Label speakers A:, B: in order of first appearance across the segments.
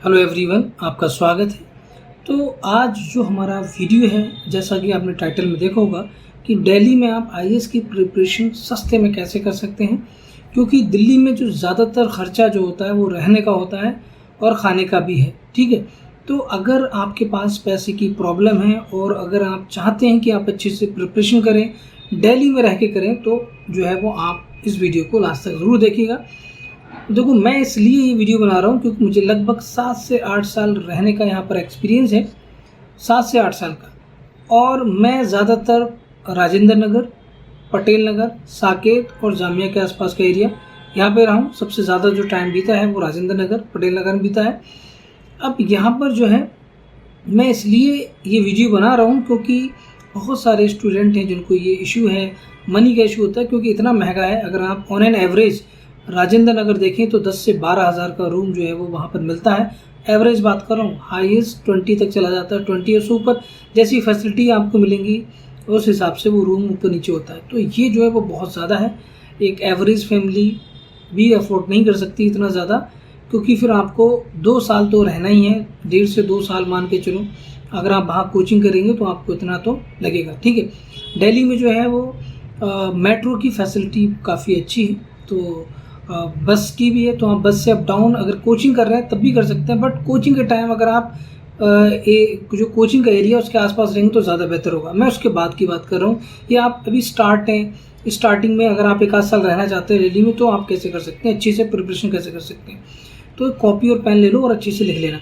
A: Hello everyone, आपका स्वागत है। तो आज जो हमारा वीडियो है, जैसा कि आपने टाइटल में देखा होगा कि दिल्ली में आप आईएएस की प्रिपरेशन सस्ते में कैसे कर सकते हैं, क्योंकि दिल्ली में जो ज़्यादातर खर्चा जो होता है वो रहने का होता है और खाने का भी है। ठीक है, तो अगर आपके पास पैसे की प्रॉब्लम है और अगर आप चाहते हैं कि आप अच्छे से प्रिपरेशन करें, दिल्ली में रह के करें, तो जो है वो आप इस वीडियो को लास्ट तक ज़रूर देखिएगा। देखो, मैं इसलिए ये वीडियो बना रहा हूँ क्योंकि मुझे लगभग 7 से 8 साल रहने का यहाँ पर एक्सपीरियंस है, 7 से 8 साल का। और मैं ज़्यादातर राजेंद्र नगर, पटेल नगर, साकेत और जामिया के आसपास का एरिया यहाँ पे रहा हूँ। सबसे ज़्यादा जो टाइम बीता है वो राजेंद्र नगर, पटेल नगर में बीता है। अब यहाँ पर जो है मैं इसलिए ये वीडियो बना रहा हूँ क्योंकि बहुत सारे स्टूडेंट हैं जिनको ये इशू है, मनी का इशू होता है, क्योंकि इतना महंगा है। अगर आप on an average Rajendra Nagar देखें तो 10 से 12 हज़ार का रूम जो है वो वहाँ पर मिलता है। एवरेज बात कर रहा हूँ, हाईएस्ट 20 तक चला जाता है। 20 से ऊपर जैसी फैसिलिटी आपको मिलेंगी उस हिसाब से वो रूम ऊपर नीचे होता है। तो ये जो है वो बहुत ज़्यादा है। एक एवरेज फैमिली भी अफोर्ड नहीं कर सकती इतना ज़्यादा, क्योंकि फिर आपको 2 साल तो रहना ही है, 1.5 से 2 साल मान के चलो। अगर आप वहाँ कोचिंग करेंगे तो आपको इतना तो लगेगा। ठीक है, दिल्ली में जो है वो मेट्रो की फैसिलिटी काफ़ी अच्छी है, तो बस की भी है, तो आप बस से अप डाउन अगर कोचिंग कर रहे हैं तब भी कर सकते हैं। बट कोचिंग के टाइम अगर आप जो कोचिंग का एरिया उसके आसपास रहेंगे तो ज़्यादा बेहतर होगा। मैं उसके बाद की बात कर रहा हूँ। ये आप अभी स्टार्टिंग में अगर आप 1 आध साल रहना चाहते हैं दिल्ली में, तो आप कैसे कर सकते हैं, अच्छे से प्रिपरेशन कैसे कर सकते हैं। तो कॉपी और पेन ले लो और अच्छे से लिख लेना।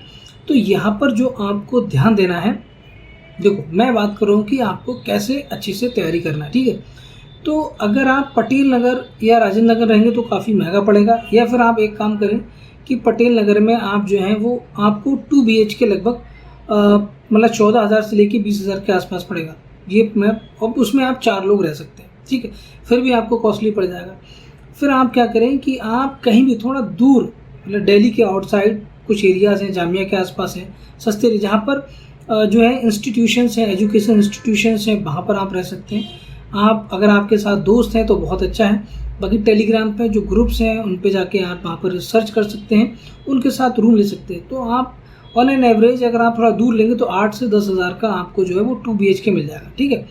A: तो यहाँ पर जो आपको ध्यान देना है, देखो मैं बात कर रहा हूँ कि आपको कैसे अच्छे से तैयारी करना है। ठीक है, तो अगर आप पटेल नगर या राजेंद्र नगर रहेंगे तो काफ़ी महंगा पड़ेगा, या फिर आप एक काम करें कि पटेल नगर में आप जो हैं वो आपको 2 BHK लगभग मतलब 14,000 से लेके 20,000 के आसपास पड़ेगा। ये मैं अब उसमें आप 4 लोग रह सकते हैं। ठीक है, फिर भी आपको कॉस्टली पड़ जाएगा। फिर आप क्या करें कि आप कहीं भी थोड़ा दूर, मतलब दिल्ली के आउटसाइड कुछ एरियाज़ हैं, जामिया के आसपास हैं, सस्ते जहाँ पर जो है इंस्टीट्यूशंस हैं, एजुकेशन इंस्टीट्यूशंस हैं, वहाँ पर आप रह सकते हैं। आप अगर आपके साथ दोस्त हैं तो बहुत अच्छा है। बाकी टेलीग्राम पे जो ग्रुप्स हैं उन पे जाके आप वहाँ पर सर्च कर सकते हैं, उनके साथ रूम ले सकते हैं। तो आप ऑन एन एवरेज अगर आप थोड़ा दूर लेंगे तो 8 से 10 हज़ार का आपको जो है वो 2 BHK मिल जाएगा। ठीक है,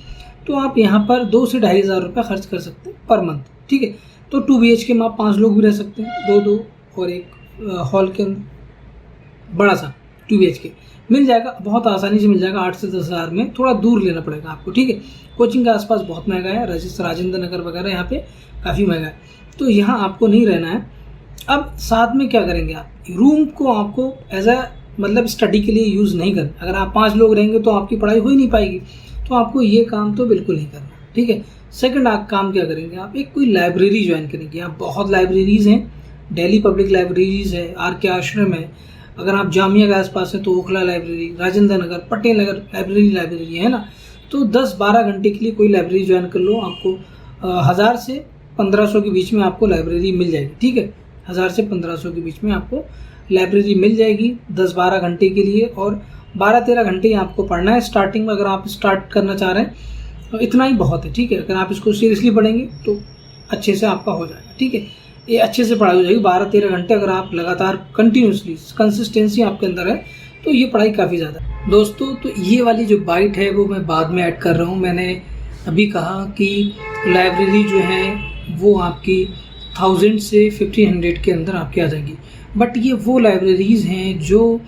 A: तो आप यहाँ पर 2 से 2.5 हज़ार रुपये खर्च कर सकते हैं पर मंथ। ठीक है, तो 2 BHK में आप 5 लोग भी रह सकते हैं, 2-2 और एक हॉल के अंदर बड़ा सा 2 BHK मिल जाएगा, बहुत आसानी से मिल जाएगा। 8 से 10 हज़ार में थोड़ा दूर लेना पड़ेगा आपको। ठीक है, कोचिंग के आसपास बहुत महंगा है, राजेंद्र नगर वगैरह यहाँ पे काफ़ी महंगा है, तो यहाँ आपको नहीं रहना है। अब साथ में क्या करेंगे, आप रूम को आपको एज अ मतलब स्टडी के लिए यूज़ नहीं करना। अगर आप 5 लोग रहेंगे तो आपकी पढ़ाई हो ही नहीं पाएगी, तो आपको ये काम तो बिल्कुल नहीं करना। ठीक है, सेकेंड आप काम क्या करेंगे, आप एक कोई लाइब्रेरी ज्वाइन करेंगे। यहाँ बहुत लाइब्रेरीज़ हैं, दिल्ली पब्लिक लाइब्रेरीज़ है, RK आश्रम है। अगर आप जामिया के आसपास है तो ओखला लाइब्रेरी, राजेंद्र नगर, पटेल नगर लाइब्रेरी है ना, तो 10-12 घंटे के लिए कोई लाइब्रेरी ज्वाइन कर लो। आपको 1000 से 1500 के बीच में आपको लाइब्रेरी मिल जाएगी। ठीक है, 1000 से 1500 के बीच में आपको लाइब्रेरी मिल जाएगी 10-12 घंटे के लिए, और 12-13 घंटे ही आपको पढ़ना है स्टार्टिंग में। अगर आप स्टार्ट करना चाह रहे हैं तो इतना ही बहुत है। ठीक है, अगर आप इसको सीरियसली पढ़ेंगे तो अच्छे से आपका हो जाएगा। ठीक है, ये अच्छे से पढ़ाई हो जाएगी 12-13 घंटे। अगर आप लगातार कंटिन्यूसली कंसिस्टेंसी आपके अंदर है तो ये पढ़ाई काफ़ी ज़्यादा है। दोस्तों, तो ये वाली जो बाइट है वो मैं बाद में ऐड कर रहा हूँ। मैंने अभी कहा कि लाइब्रेरी जो है वो आपकी 1000 से 1500 के अंदर आपके आ जाएंगी। बट ये वो लाइब्रेरीज़ हैं जो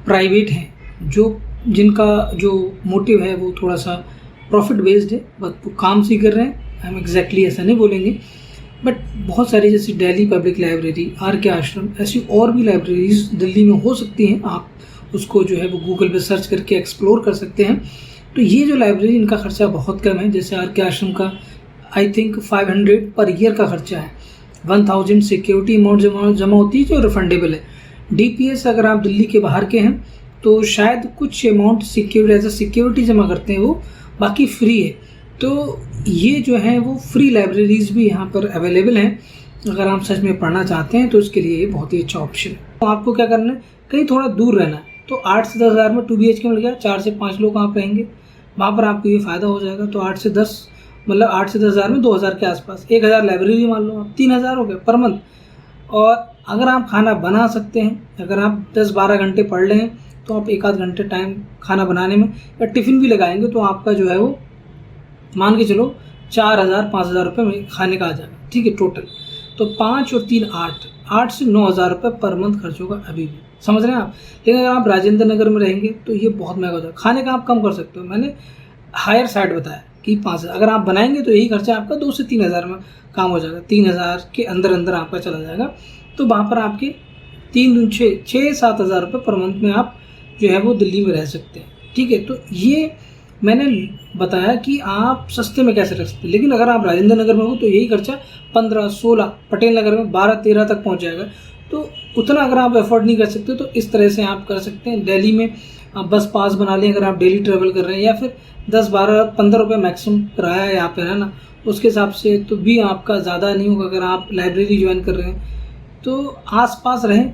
A: प्राइवेट हैं, जिनका जो मोटिव है वो थोड़ा सा प्रॉफिट बेस्ड है, बस वो काम से कर रहे हैं। हम एग्जैक्टली ऐसा नहीं बोलेंगे, बट बहुत सारी जैसे दिल्ली पब्लिक लाइब्रेरी, RK आश्रम, ऐसी और भी लाइब्रेरीज दिल्ली में हो सकती हैं। आप उसको जो है वो गूगल पे सर्च करके एक्सप्लोर कर सकते हैं। तो ये जो लाइब्रेरी, इनका खर्चा बहुत कम है। जैसे RK आश्रम का आई थिंक 500 पर ईयर का खर्चा है। 1000 सिक्योरिटी अमाउंट जमा होती है जो रिफंडेबल है। DPS अगर आप दिल्ली के बाहर के हैं तो शायद कुछ अमाउंट सिक्योरिटी जमा करते हैं, वो बाकी फ्री है। तो ये जो है वो फ्री लाइब्रेरीज भी यहाँ पर अवेलेबल हैं। अगर आप सच में पढ़ना चाहते हैं तो इसके लिए ये बहुत ही अच्छा ऑप्शन है। तो आपको क्या करना है, कहीं थोड़ा दूर रहना है, तो 8 से 10 हज़ार में 2 BHK मिल गया। 4 से 5 लोग आप रहेंगे, वहाँ पर आपको ये फ़ायदा हो जाएगा। तो 8 से 10 मतलब 8 से 10 हज़ार में 2000 के आसपास, 1000 लाइब्रेरी मान लो आप, 3000 हो गए पर मंथ। और अगर आप खाना बना सकते हैं, अगर आप 10-12 घंटे पढ़ लें तो आप 1 आध घंटे टाइम खाना बनाने में या टिफ़िन भी लगाएंगे तो आपका जो है वो मान के चलो 4,000-5,000 रुपये में खाने का आ जाएगा, ठीक है, टोटल। तो 5 और 3 8 से 9,000 रुपये पर मंथ खर्च होगा अभी भी, समझ रहे हैं आप। लेकिन अगर आप राजेंद्र नगर में रहेंगे तो ये बहुत महंगा हो जाएगा। खाने का आप कम कर सकते हो, मैंने हायर साइड बताया कि 5,000 अगर आप बनाएंगे तो यही खर्चा आपका 2 से 3,000 में काम हो जाएगा, 3,000 के अंदर अंदर आपका चला जाएगा। तो वहाँ पर आपके 3 दूनी 6-7,000 रुपये पर मंथ में आप जो है वो दिल्ली में रह सकते हैं, ठीक है। तो ये मैंने बताया कि आप सस्ते में कैसे रख सकते हैं। लेकिन अगर आप राजेंद्र नगर में हो तो यही खर्चा 15-16, पटेल नगर में 12-13 तक पहुंच जाएगा। तो उतना अगर आप अफोर्ड नहीं कर सकते तो इस तरह से आप कर सकते हैं। दिल्ली में आप बस पास बना लें अगर आप डेली ट्रेवल कर रहे हैं, या फिर 10-12-15 रुपये मैक्सिमम किराया है यहाँ पर, है ना, उसके हिसाब से तो भी आपका ज़्यादा नहीं होगा। अगर आप लाइब्रेरी ज्वाइन कर रहे हैं तो आसपास रहें,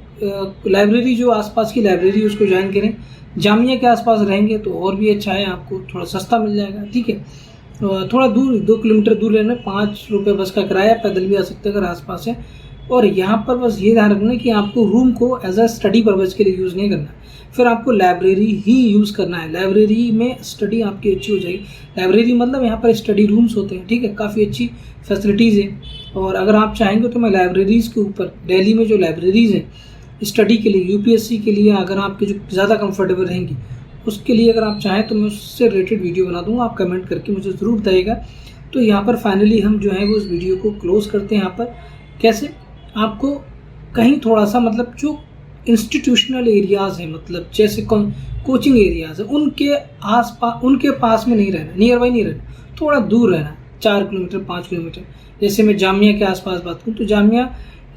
A: लाइब्रेरी जो आसपास की लाइब्रेरी उसको ज्वाइन करें। जामिया के आसपास रहेंगे तो और भी अच्छा है, आपको थोड़ा सस्ता मिल जाएगा, ठीक है। थोड़ा दूर 2 किलोमीटर दूर रहना, 5 रुपये बस का किराया, पैदल भी आ सकते हैं अगर आसपास है। और यहाँ पर बस ये ध्यान रखना कि आपको रूम को एज अ स्टडी पर्पज़ के लिए यूज़ नहीं करना, फिर आपको लाइब्रेरी ही यूज़ करना है। लाइब्रेरी में स्टडी आपकी अच्छी हो जाएगी। लाइब्रेरी मतलब यहाँ पर स्टडी रूम्स होते हैं, ठीक है, काफ़ी अच्छी फैसिलिटीज़ है। और अगर आप चाहेंगे तो मैं लाइब्रेरीज़ के ऊपर दिल्ली में जो लाइब्रेरीज़ हैं स्टडी के लिए, यूपीएससी के लिए, अगर आपके जो ज़्यादा कंफर्टेबल रहेंगी उसके लिए अगर आप चाहें तो मैं उससे रिलेटेड वीडियो बना दूँगा। आप कमेंट करके मुझे ज़रूर बताइएगा। तो यहाँ पर फाइनली हम जो है वो इस वीडियो को क्लोज़ करते हैं। यहाँ पर कैसे आपको कहीं थोड़ा सा मतलब जो इंस्टीट्यूशनल एरियाज़ हैं, मतलब जैसे कोचिंग एरियाज़ हैं, उनके पास में नहीं रहना, नियर बाई नहीं रहना, थोड़ा दूर रहना, 4 किलोमीटर 5 किलोमीटर। जैसे मैं जामिया के आसपास बात करूँ तो जामिया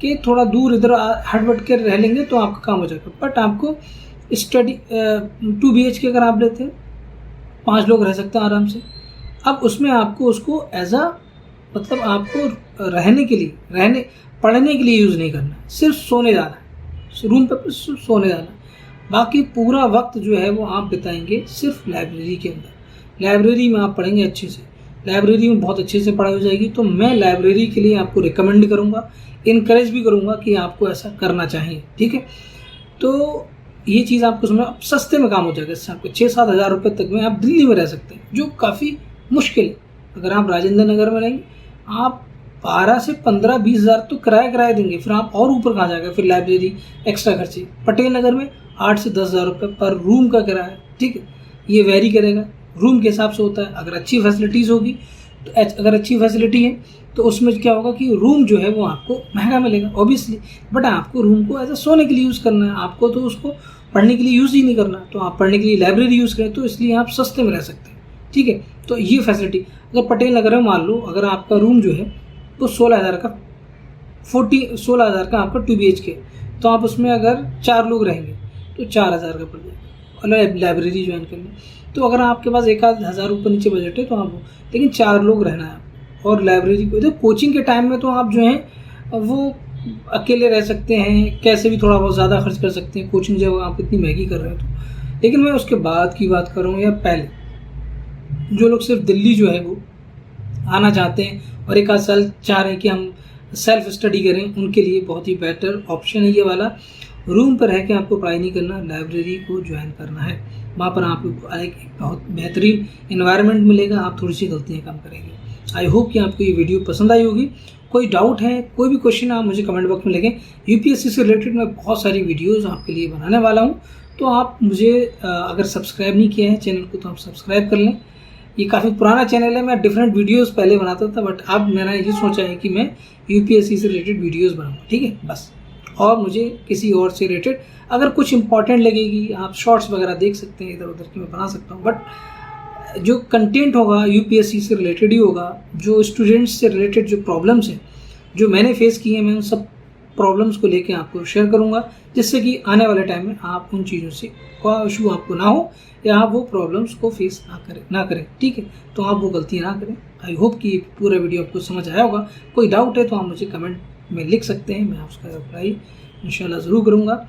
A: के थोड़ा दूर इधर हट के रह लेंगे तो आपका काम हो जाएगा। बट आपको स्टडी 2 BHK अगर आप लेते हैं 5 लोग रह सकते हैं आराम से। अब उसमें आपको उसको एज अ मतलब आपको रहने के लिए पढ़ने के लिए यूज़ नहीं करना, सिर्फ सोने जाना है, रूम पर सिर्फ सोने जाना है। बाकी पूरा वक्त जो है वो आप बिताएंगे सिर्फ लाइब्रेरी के अंदर। लाइब्रेरी में आप पढ़ेंगे अच्छे से, लाइब्रेरी में बहुत अच्छे से पढ़ाई हो जाएगी। तो मैं लाइब्रेरी के लिए आपको रिकमेंड करूँगा, इनकरेज भी करूँगा कि आपको ऐसा करना चाहिए, ठीक है। तो ये चीज़ आपको समझ अब सस्ते में काम हो जाएगा। इससे आपको 6-7 हज़ार रुपये तक में आप दिल्ली में रह सकते हैं, जो काफ़ी मुश्किल है। अगर आप राजेंद्र नगर में रहेंगे आप 12 से 15-20 हज़ार तो किराया देंगे, फिर आप और ऊपर कहाँ जाएगा, फिर लाइब्रेरी एक्स्ट्रा खर्चे। पटेल नगर में 8 से 10 हज़ार रुपये पर रूम का किराया, ठीक है। ये वेरी करेगा, रूम के हिसाब से होता है। अगर अच्छी फैसिलिटीज़ होगी तो अगर अच्छी फैसिलिटी है तो उसमें क्या होगा कि रूम जो है वो आपको महंगा मिलेगा ऑब्वियसली। बट आपको रूम को एज अ सोने के लिए यूज़ करना है, आपको तो उसको पढ़ने के लिए यूज़ ही नहीं करना। तो आप पढ़ने के लिए लाइब्रेरी यूज़ करें तो इसलिए आप सस्ते में रह सकते हैं, ठीक है। तो ये फैसिलिटी अगर पटेल नगर में मान लो अगर आपका रूम जो है वो 16,000 का आपका 2 BHK, तो आप उसमें अगर 4 लोग रहेंगे तो 4,000 का पड़ जाएगा। और लाइब्रेरी ज्वाइन करनी तो अगर आपके पास 1,000 हज़ार ऊपर नीचे बजट है तो आप, लेकिन 4 लोग रहना है और लाइब्रेरी को। देखो कोचिंग के टाइम में तो आप जो हैं वो अकेले रह सकते हैं, कैसे भी थोड़ा बहुत ज़्यादा खर्च कर सकते हैं कोचिंग जब आप इतनी महंगी कर रहे हैं तो। लेकिन मैं उसके बाद की बात करूँ या पहले, जो लोग सिर्फ दिल्ली जो है वो आना चाहते हैं और 1 आध साल चाह रहे हैं कि हम सेल्फ स्टडी करें, उनके लिए बहुत ही बेटर ऑप्शन है ये वाला। रूम पर रह के आपको पढ़ाई नहीं करना, लाइब्रेरी को ज्वाइन करना है। वहाँ पर आपको एक बहुत बेहतरीन इन्वायरमेंट मिलेगा, आप थोड़ी सी गलतियाँ कम करेंगे। आई होप कि आपको ये वीडियो पसंद आई होगी। कोई डाउट है, कोई भी क्वेश्चन आप मुझे कमेंट बॉक्स में लिखें। यूपीएससी से रिलेटेड मैं बहुत सारी वीडियोज़ आपके लिए बनाने वाला हूँ। तो आप मुझे अगर सब्सक्राइब नहीं किया है चैनल को तो आप सब्सक्राइब कर लें। ये काफ़ी पुराना चैनल है, मैं डिफरेंट वीडियोस पहले बनाता था, बट अब मैंने ये सोचा है कि मैं यूपीएससी से रिलेटेड वीडियोस बनाऊँ, ठीक है बस। और मुझे किसी और से रिलेटेड अगर कुछ इंपॉर्टेंट लगेगी, आप शॉर्ट्स वगैरह देख सकते हैं इधर उधर की, मैं बना सकता हूँ। बट जो कंटेंट होगा यूपीएससी से रिलेटेड ही होगा। जो स्टूडेंट्स से रिलेटेड जो प्रॉब्लम्स हैं जो मैंने फेस की हैं, मैं उन सब प्रॉब्लम्स को लेके आपको शेयर करूंगा, जिससे कि आने वाले टाइम में आप उन चीज़ों से कोई इशू आपको ना हो या आप वो प्रॉब्लम्स को फेस ना करें, ठीक है। तो आप वो गलतियाँ ना करें। आई होप कि पूरा वीडियो आपको समझ आया होगा। कोई डाउट है तो आप मुझे कमेंट में लिख सकते हैं, मैं उसका रिप्लाई इंशाल्लाह ज़रूर करूँगा।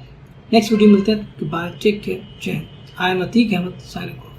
A: नेक्स्ट वीडियो मिलते हैं। Bye, take care, Jai Hind. I am Atiq Ahmad, signing of.